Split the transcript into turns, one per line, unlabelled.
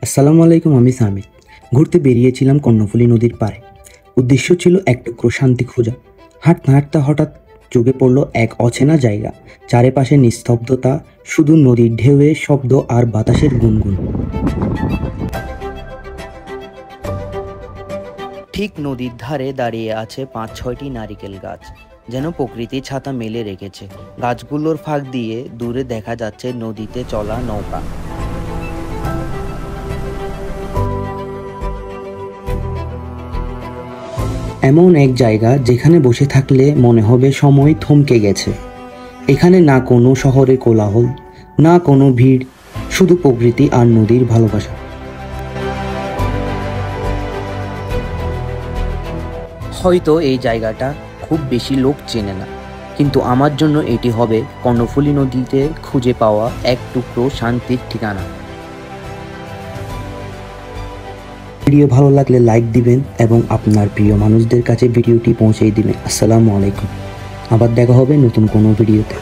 আসসালামু আলাইকুম। আমি সামিত। ঘুরতে বেরিয়েছিলাম কর্ণফুলী নদীর পাড়ে। উদ্দেশ্য ছিল এক টুকরো শান্তি খোঁজা। হাঁটতে হাঁটতে হঠাৎ চোখে পড়ল এক অচেনা জায়গা। চারিপাশে নিস্তব্ধতা, শুধু নদীর ঢেউয়ের শব্দ আর বাতাসের গুনগুন। ঠিক নদীর ধারে দাঁড়িয়ে আছে ৫-৬টি নারিকেল গাছ, যেন প্রকৃতি ছাতা মেলে রেখেছে। গাছগুলোর ফাঁক দিয়ে দূরে দেখা যাচ্ছে নদীতে চলা নৌকা। এমন এক জায়গা যেখানে বসে থাকলে মনে হবে সময় থমকে গেছে। এখানে না কোনো শহরের কোলাহল, না কোনো ভিড়, শুধু প্রকৃতি আর নদীর ভালোবাসা। হয়তো এই জায়গাটা খুব বেশি লোক চেনে না, কিন্তু আমার জন্য এটি হবে কর্ণফুলী নদীতে খুঁজে পাওয়া এক টুকরো শান্তির ঠিকানা। ভিডিও ভালো লাগলে লাইক দিবেন এবং আপনার প্রিয় মানুষদের কাছে ভিডিওটি পৌঁছে দিবেন। আসসালামু আলাইকুম। আবার দেখা হবে নতুন কোনো ভিডিওতে।